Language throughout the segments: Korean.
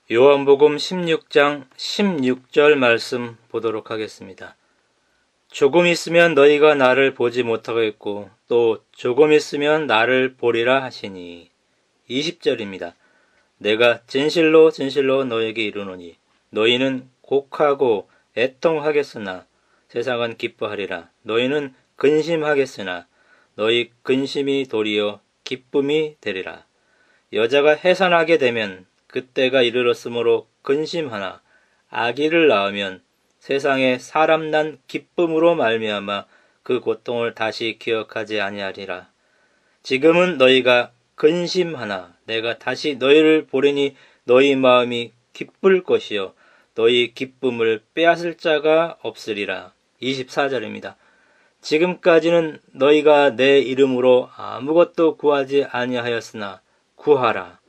요한복음 16장 16절 말씀 보도록 하겠습니다. 조금 있으면 너희가 나를 보지 못하겠고 또 조금 있으면 나를 보리라 하시니. 20절입니다. 내가 진실로 진실로 너에게 이르노니 너희는 곡하고 애통하겠으나 세상은 기뻐하리라. 너희는 근심하겠으나 너희 근심이 도리어 기쁨이 되리라. 여자가 해산하게 되면 그때가 이르렀으므로 근심하나 아기를 낳으면 세상에 사람 난 기쁨으로 말미암아 그 고통을 다시 기억하지 아니하리라. 지금은 너희가 근심하나 내가 다시 너희를 보리니 너희 마음이 기쁠 것이요 너희 기쁨을 빼앗을 자가 없으리라. 24절입니다. 지금까지는 너희가 내 이름으로 아무것도 구하지 아니하였으나 구하라.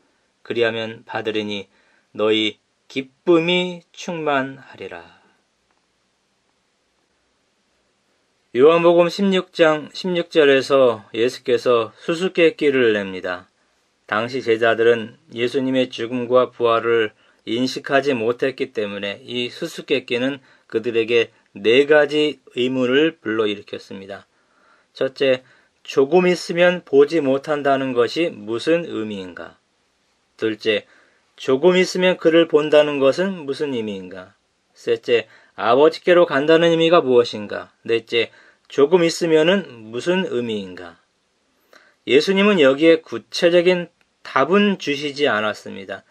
그리하면 받으리니 너희 기쁨이 충만하리라. 요한복음 16장 16절에서 예수께서 수수께끼를 냅니다. 당시 제자들은 예수님의 죽음과 부활을 인식하지 못했기 때문에 이 수수께끼는 그들에게 4가지 의문을 불러일으켰습니다. 첫째, 조금 있으면 보지 못한다는 것이 무슨 의미인가? 둘째, 조금 있으면 그를 본다는 것은 무슨 의미인가? 셋째, 아버지께로 간다는 의미가 무엇인가? 넷째, 조금 있으면은 무슨 의미인가? 예수님은 여기에 구체적인 답은 주시지 않았습니다.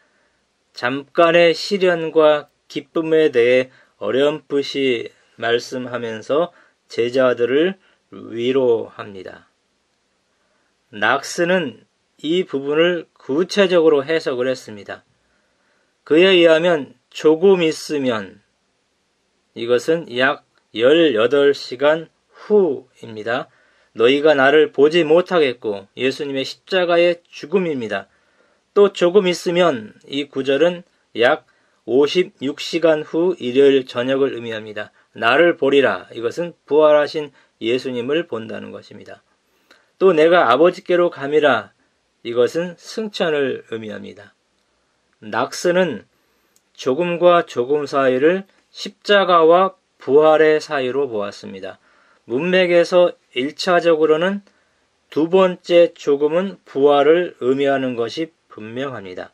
잠깐의 시련과 기쁨에 대해 어렴풋이 말씀하면서 제자들을 위로합니다. 낙스는 이 부분을 구체적으로 해석을 했습니다. 그에 의하면 조금 있으면 이것은 약 18시간 후입니다. 너희가 나를 보지 못하겠고 예수님의 십자가의 죽음입니다. 또 조금 있으면 이 구절은 약 56시간 후 일요일 저녁을 의미합니다. 나를 보리라. 이것은 부활하신 예수님을 본다는 것입니다. 또 내가 아버지께로 감이라. 이것은 승천을 의미합니다. 낙스는 조금과 조금 사이를 십자가와 부활의 사이로 보았습니다. 문맥에서 1차적으로는 두 번째 조금은 부활을 의미하는 것이 분명합니다.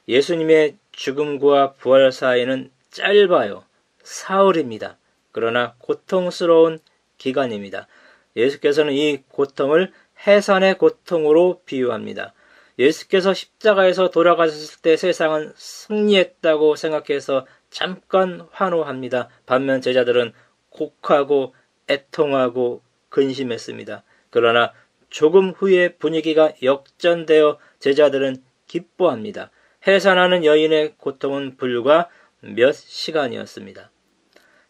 예수님의 죽음과 부활 사이는 짧아요. 사흘입니다. 그러나 고통스러운 기간입니다. 예수께서는 이 고통을 해산의 고통으로 비유합니다. 예수께서 십자가에서 돌아가셨을 때 세상은 승리했다고 생각해서 잠깐 환호합니다. 반면 제자들은 곡하고 애통하고 근심했습니다. 그러나 조금 후에 분위기가 역전되어 제자들은 기뻐합니다. 해산하는 여인의 고통은 불과 몇 시간이었습니다.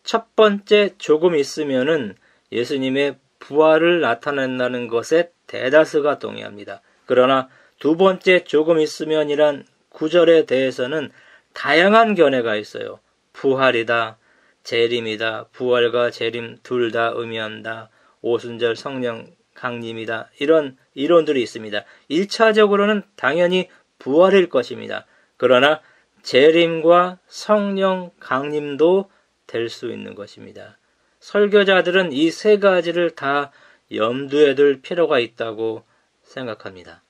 첫 번째 조금 있으면은 예수님의 부활을 나타낸다는 것에 대다수가 동의합니다. 그러나 두 번째 조금 있으면이란 구절에 대해서는 다양한 견해가 있어요. 부활이다, 재림이다, 부활과 재림 둘 다 의미한다, 오순절 성령 강림이다, 이런 이론들이 있습니다. 1차적으로는 당연히 부활일 것입니다. 그러나 재림과 성령 강림도 될 수 있는 것입니다. 설교자들은 이 3가지를 다 염두에 둘 필요가 있다고 생각합니다.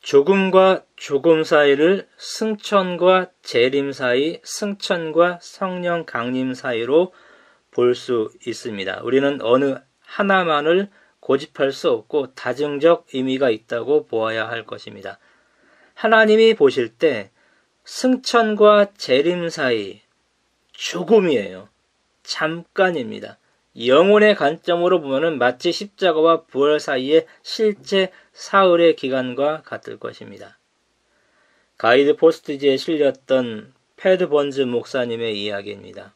조금과 조금 사이를 승천과 재림 사이, 승천과 성령 강림 사이로 볼 수 있습니다. 우리는 어느 하나만을 고집할 수 없고 다중적 의미가 있다고 보아야 할 것입니다. 하나님이 보실 때 승천과 재림 사이 조금이에요. 잠깐입니다. 영혼의 관점으로 보면 마치 십자가와 부활 사이의 실제 사흘의 기간과 같을 것입니다. 가이드 포스트지에 실렸던 패드 번즈 목사님의 이야기입니다.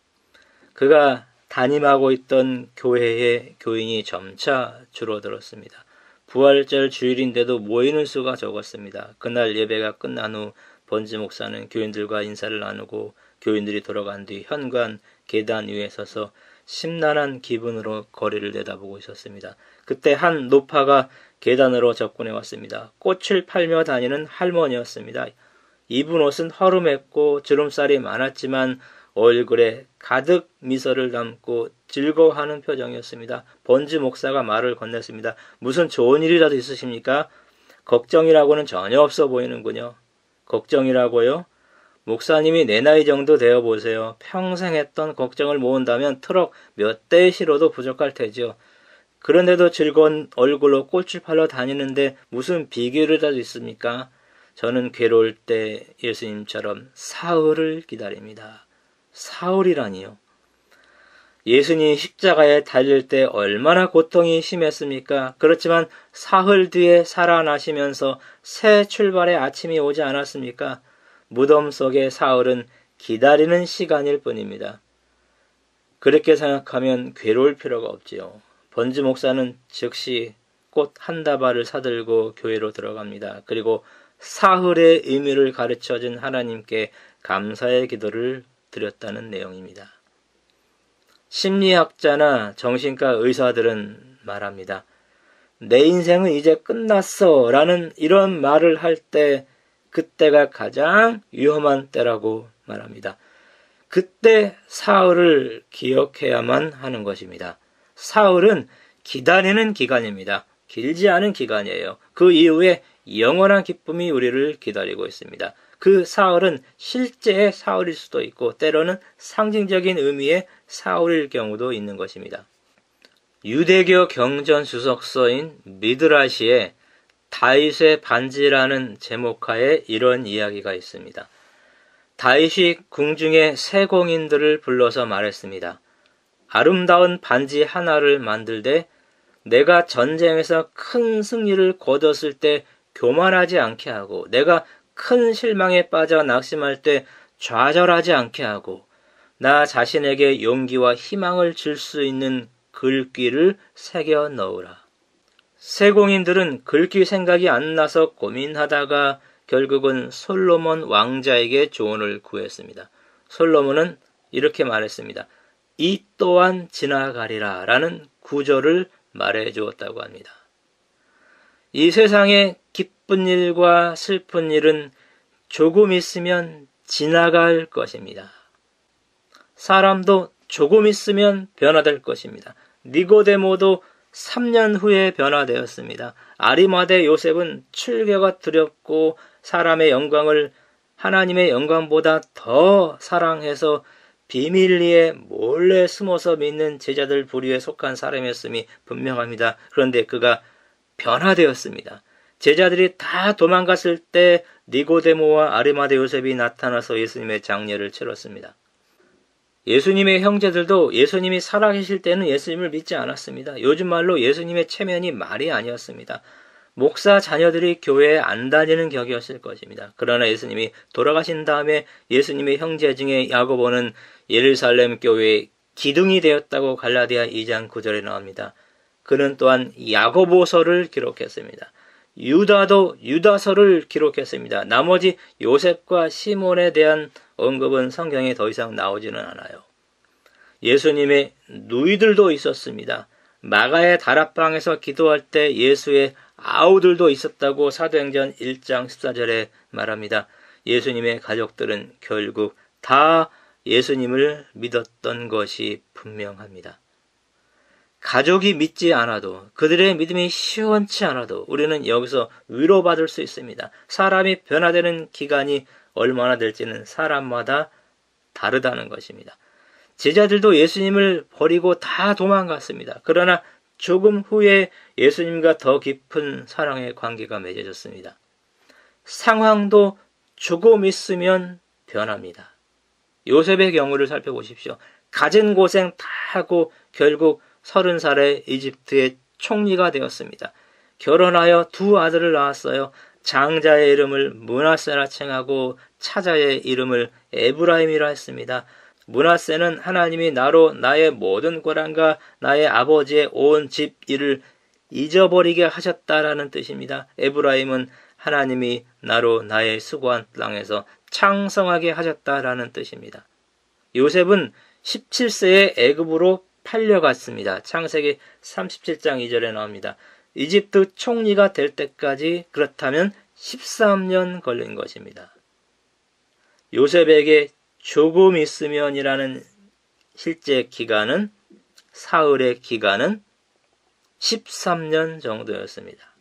그가 담임하고 있던 교회의 교인이 점차 줄어들었습니다. 부활절 주일인데도 모이는 수가 적었습니다. 그날 예배가 끝난 후 번즈 목사는 교인들과 인사를 나누고 교인들이 돌아간 뒤 현관 계단 위에 서서 심란한 기분으로 거리를 내다보고 있었습니다. 그때 한 노파가 계단으로 접근해 왔습니다. 꽃을 팔며 다니는 할머니였습니다. 입은 옷은 허름했고 주름살이 많았지만 얼굴에 가득 미소를 담고 즐거워하는 표정이었습니다. 번지 목사가 말을 건넸습니다. 무슨 좋은 일이라도 있으십니까? 걱정이라고는 전혀 없어 보이는군요. 걱정이라고요? 목사님이 내 나이 정도 되어 보세요. 평생 했던 걱정을 모은다면 트럭 몇 대에 실어도 부족할 테지요. 그런데도 즐거운 얼굴로 꽃을 팔러 다니는데 무슨 비결이라도 있습니까? 저는 괴로울 때 예수님처럼 사흘을 기다립니다. 사흘이라니요. 예수님이 십자가에 달릴 때 얼마나 고통이 심했습니까? 그렇지만 사흘 뒤에 살아나시면서 새 출발의 아침이 오지 않았습니까? 무덤 속의 사흘은 기다리는 시간일 뿐입니다. 그렇게 생각하면 괴로울 필요가 없지요. 번지 목사는 즉시 꽃 한 다발을 사들고 교회로 들어갑니다. 그리고 사흘의 의미를 가르쳐준 하나님께 감사의 기도를 드렸다는 내용입니다. 심리학자나 정신과 의사들은 말합니다. 내 인생은 이제 끝났어 라는 이런 말을 할 때 그때가 가장 위험한 때라고 말합니다. 그때 사흘을 기억해야만 하는 것입니다. 사흘은 기다리는 기간입니다. 길지 않은 기간이에요. 그 이후에 영원한 기쁨이 우리를 기다리고 있습니다. 그 사흘은 실제의 사흘일 수도 있고 때로는 상징적인 의미의 사흘일 경우도 있는 것입니다. 유대교 경전 주석서인 미드라시에 다윗의 반지라는 제목하에 이런 이야기가 있습니다. 다윗이 궁중의 세공인들을 불러서 말했습니다. 아름다운 반지 하나를 만들되 내가 전쟁에서 큰 승리를 거뒀을 때 교만하지 않게 하고 내가 큰 실망에 빠져 낙심할 때 좌절하지 않게 하고 나 자신에게 용기와 희망을 줄 수 있는 글귀를 새겨 넣으라. 세공인들은 글귀 생각이 안 나서 고민하다가 결국은 솔로몬 왕자에게 조언을 구했습니다. 솔로몬은 이렇게 말했습니다. 이 또한 지나가리라 라는 구절을 말해 주었다고 합니다. 이 세상에 기쁜 일과 슬픈 일은 조금 있으면 지나갈 것입니다. 사람도 조금 있으면 변화될 것입니다. 니고데모도 3년 후에 변화되었습니다. 아리마대 요셉은 출교가 두렵고 사람의 영광을 하나님의 영광보다 더 사랑해서 비밀리에 몰래 숨어서 믿는 제자들 부류에 속한 사람이었음이 분명합니다. 그런데 그가 변화되었습니다. 제자들이 다 도망갔을 때 니고데모와 아리마대 요셉이 나타나서 예수님의 장례를 치렀습니다. 예수님의 형제들도 예수님이 살아계실 때는 예수님을 믿지 않았습니다. 요즘 말로 예수님의 체면이 말이 아니었습니다. 목사 자녀들이 교회에 안 다니는 격이었을 것입니다. 그러나 예수님이 돌아가신 다음에 예수님의 형제 중에 야고보는 예루살렘 교회의 기둥이 되었다고 갈라디아 2장 9절에 나옵니다. 그는 또한 야고보서를 기록했습니다. 유다도 유다서를 기록했습니다. 나머지 요셉과 시몬에 대한 언급은 성경에 더 이상 나오지는 않아요. 예수님의 누이들도 있었습니다. 마가의 다락방에서 기도할 때 예수의 아우들도 있었다고 사도행전 1장 14절에 말합니다. 예수님의 가족들은 결국 다 예수님을 믿었던 것이 분명합니다. 가족이 믿지 않아도 그들의 믿음이 시원치 않아도 우리는 여기서 위로받을 수 있습니다. 사람이 변화되는 기간이 얼마나 될지는 사람마다 다르다는 것입니다. 제자들도 예수님을 버리고 다 도망갔습니다. 그러나 조금 후에 예수님과 더 깊은 사랑의 관계가 맺어졌습니다. 상황도 조금 있으면 변합니다. 요셉의 경우를 살펴보십시오. 갖은 고생 다 하고 결국 30살에 이집트의 총리가 되었습니다. 결혼하여 두 아들을 낳았어요. 장자의 이름을 므낫세라 칭하고 차자의 이름을 에브라임이라 했습니다. 므낫세는 하나님이 나로 나의 모든 고난과 나의 아버지의 온 집 일을 잊어버리게 하셨다라는 뜻입니다. 에브라임은 하나님이 나로 나의 수고한 땅에서 창성하게 하셨다라는 뜻입니다. 요셉은 17세에 애굽으로 팔려갔습니다. 창세기 37장 2절에 나옵니다. 이집트 총리가 될 때까지 그렇다면 13년 걸린 것입니다. 요셉에게 조금 있으면이라는 실제 기간은, 사흘의 기간은 13년 정도였습니다.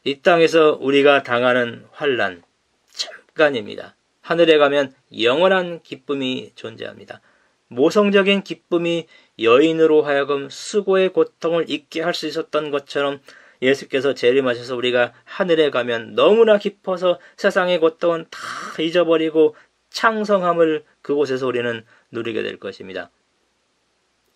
이 땅에서 우리가 당하는 환난 잠깐입니다. 하늘에 가면 영원한 기쁨이 존재합니다. 모성적인 기쁨이 여인으로 하여금 수고의 고통을 잊게 할 수 있었던 것처럼 예수께서 재림하셔서 우리가 하늘에 가면 너무나 기뻐서 세상의 고통은 다 잊어버리고 창성함을 그곳에서 우리는 누리게 될 것입니다.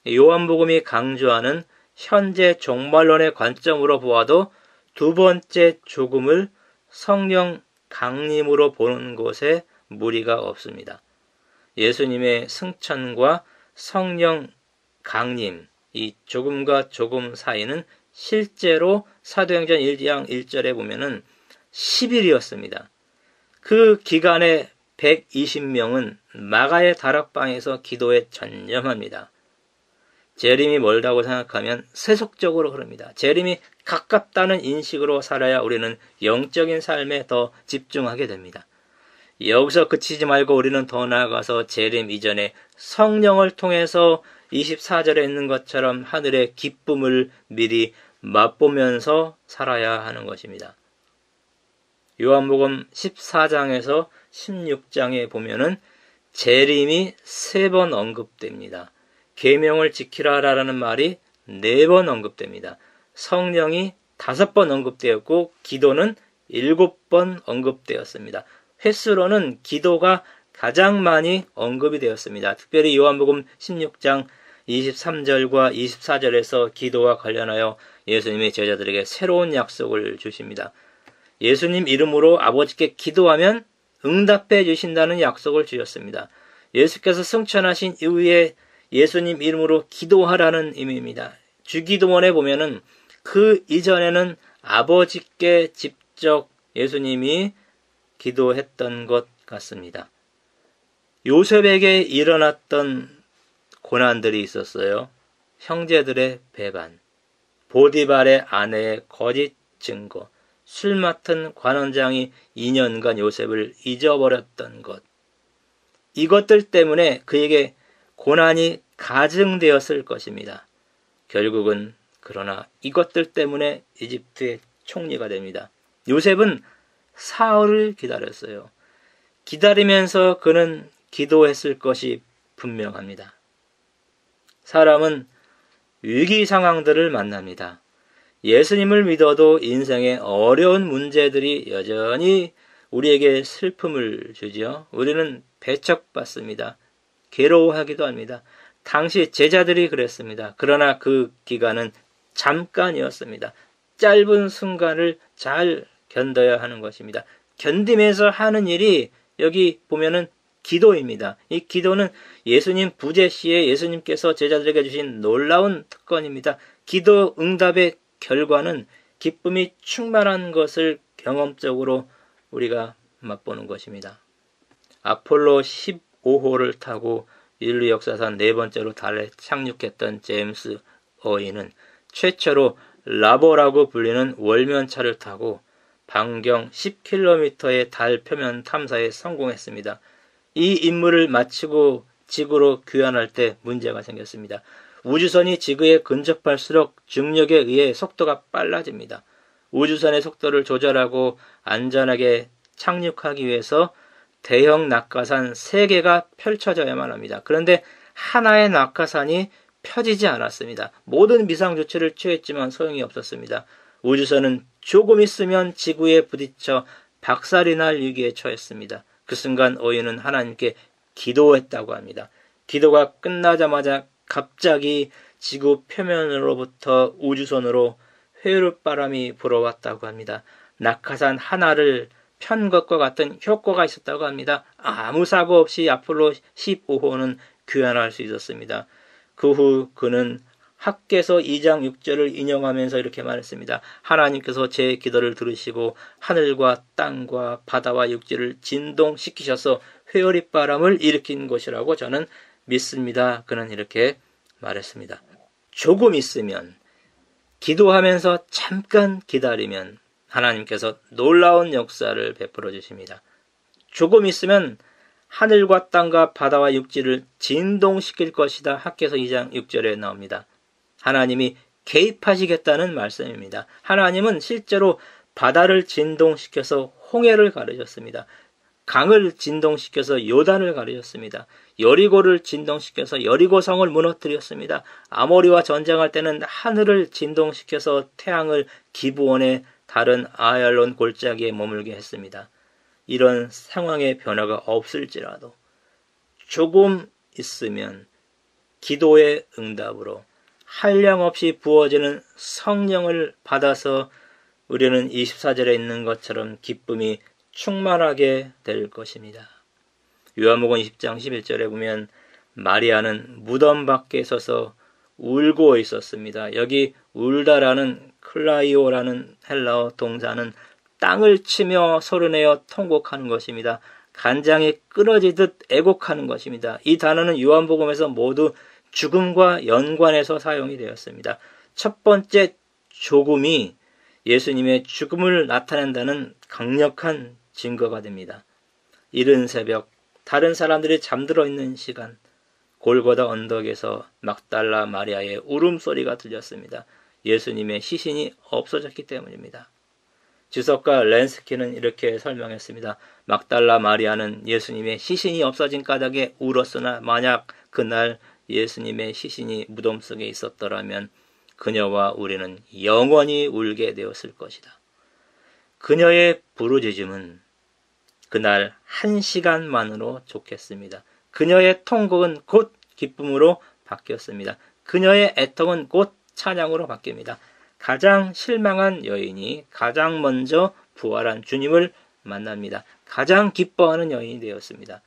요한복음이 강조하는 현재 종말론의 관점으로 보아도 두 번째 조금을 성령 강림으로 보는 곳에 무리가 없습니다. 예수님의 승천과 성령 강림, 이 조금과 조금 사이는 실제로 사도행전 1장 1절에 보면은 10일이었습니다. 그 기간에 120명은 마가의 다락방에서 기도에 전념합니다. 재림이 멀다고 생각하면 세속적으로 흐릅니다. 재림이 가깝다는 인식으로 살아야 우리는 영적인 삶에 더 집중하게 됩니다. 여기서 그치지 말고 우리는 더 나아가서 재림 이전에 성령을 통해서 24절에 있는 것처럼 하늘의 기쁨을 미리 맛보면서 살아야 하는 것입니다. 요한복음 14장에서 16장에 보면은 재림이 3번 언급됩니다. 계명을 지키라라는 말이 4번 언급됩니다. 성령이 5번 언급되었고 기도는 7번 언급되었습니다. 횟수로는 기도가 가장 많이 언급이 되었습니다. 특별히 요한복음 16장 23절과 24절에서 기도와 관련하여 예수님이 제자들에게 새로운 약속을 주십니다. 예수님 이름으로 아버지께 기도하면 응답해 주신다는 약속을 주셨습니다. 예수께서 승천하신 이후에 예수님 이름으로 기도하라는 의미입니다. 주기도문에 보면은 그 이전에는 아버지께 직접 예수님이 기도했던 것 같습니다. 요셉에게 일어났던 고난들이 있었어요. 형제들의 배반, 보디발의 아내의 거짓 증거, 술 맡은 관원장이 2년간 요셉을 잊어버렸던 것. 이것들 때문에 그에게 고난이 가증되었을 것입니다. 결국은 그러나 이것들 때문에 이집트의 총리가 됩니다. 요셉은 사흘을 기다렸어요. 기다리면서 그는 기도했을 것이 분명합니다. 사람은 위기 상황들을 만납니다. 예수님을 믿어도 인생의 어려운 문제들이 여전히 우리에게 슬픔을 주지요. 우리는 배척받습니다. 괴로워하기도 합니다. 당시 제자들이 그랬습니다. 그러나 그 기간은 잠깐이었습니다. 짧은 순간을 잘 견뎌야 하는 것입니다. 견디면서 하는 일이 여기 보면은 기도입니다. 이 기도는 예수님 부재 시에 예수님께서 제자들에게 주신 놀라운 특권입니다. 기도 응답의 결과는 기쁨이 충만한 것을 경험적으로 우리가 맛보는 것입니다. 아폴로 15호를 타고 인류 역사상 4번째로 달에 착륙했던 제임스 어이는 최초로 라보라고 불리는 월면차를 타고 반경 10km의 달 표면 탐사에 성공했습니다. 이 임무를 마치고 지구로 귀환할 때 문제가 생겼습니다. 우주선이 지구에 근접할수록 중력에 의해 속도가 빨라집니다. 우주선의 속도를 조절하고 안전하게 착륙하기 위해서 대형 낙하산 3개가 펼쳐져야만 합니다. 그런데 하나의 낙하산이 펴지지 않았습니다. 모든 비상조치를 취했지만 소용이 없었습니다. 우주선은 조금 있으면 지구에 부딪혀 박살이 날 위기에 처했습니다. 그 순간 어이는 하나님께 기도했다고 합니다. 기도가 끝나자마자 갑자기 지구 표면으로부터 우주선으로 회유바람이 불어왔다고 합니다. 낙하산 하나를 편 것과 같은 효과가 있었다고 합니다. 아무 사고 없이 아폴로 15호는 귀환할 수 있었습니다. 그 후 그는 학개서 2장 6절을 인용하면서 이렇게 말했습니다. 하나님께서 제 기도를 들으시고 하늘과 땅과 바다와 육지를 진동시키셔서 회오리바람을 일으킨 것이라고 저는 믿습니다. 그는 이렇게 말했습니다. 조금 있으면, 기도하면서 잠깐 기다리면 하나님께서 놀라운 역사를 베풀어 주십니다. 조금 있으면 하늘과 땅과 바다와 육지를 진동시킬 것이다. 학개서 2장 6절에 나옵니다. 하나님이 개입하시겠다는 말씀입니다. 하나님은 실제로 바다를 진동시켜서 홍해를 가르셨습니다. 강을 진동시켜서 요단을 가르셨습니다. 여리고를 진동시켜서 여리고성을 무너뜨렸습니다. 아모리와 전쟁할 때는 하늘을 진동시켜서 태양을 기브온의 다른 아얄론 골짜기에 머물게 했습니다. 이런 상황의 변화가 없을지라도 조금 있으면 기도의 응답으로 한량없이 부어지는 성령을 받아서 우리는 24절에 있는 것처럼 기쁨이 충만하게 될 것입니다. 요한복음 20장 11절에 보면 마리아는 무덤 밖에 서서 울고 있었습니다. 여기 울다라는 클라이오라는 헬라어 동사는 땅을 치며 소리내어 통곡하는 것입니다. 간장이 끊어지듯 애곡하는 것입니다. 이 단어는 요한복음에서 모두 죽음과 연관해서 사용이 되었습니다. 첫 번째 조금이 예수님의 죽음을 나타낸다는 강력한 증거가 됩니다. 이른 새벽 다른 사람들이 잠들어 있는 시간 골고다 언덕에서 막달라 마리아의 울음소리가 들렸습니다. 예수님의 시신이 없어졌기 때문입니다. 주석가 렌스키는 이렇게 설명했습니다. 막달라 마리아는 예수님의 시신이 없어진 까닭에 울었으나 만약 그날 예수님의 시신이 무덤 속에 있었더라면 그녀와 우리는 영원히 울게 되었을 것이다. 그녀의 부르짖음은 그날 1시간만으로 좋겠습니다. 그녀의 통곡은 곧 기쁨으로 바뀌었습니다. 그녀의 애통은 곧 찬양으로 바뀝니다. 가장 실망한 여인이 가장 먼저 부활한 주님을 만납니다. 가장 기뻐하는 여인이 되었습니다.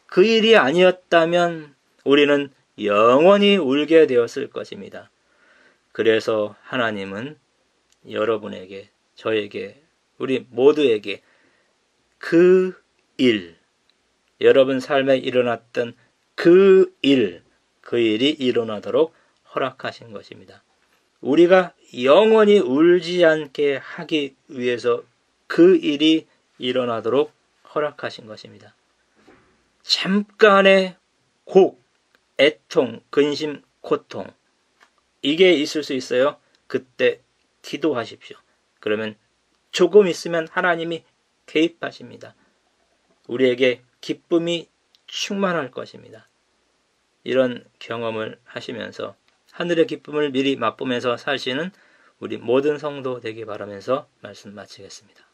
그 일이 아니었다면 우리는 영원히 울게 되었을 것입니다. 그래서 하나님은 여러분에게, 저에게, 우리 모두에게 그 일, 여러분 삶에 일어났던 그 일이 일어나도록 허락하신 것입니다. 우리가 영원히 울지 않게 하기 위해서 그 일이 일어나도록 허락하신 것입니다. 잠깐의 곡, 애통, 근심, 고통, 이게 있을 수 있어요. 그때 기도하십시오. 그러면 조금 있으면 하나님이 개입하십니다. 우리에게 기쁨이 충만할 것입니다. 이런 경험을 하시면서 하늘의 기쁨을 미리 맛보면서 사시는 우리 모든 성도 되기 바라면서 말씀 마치겠습니다.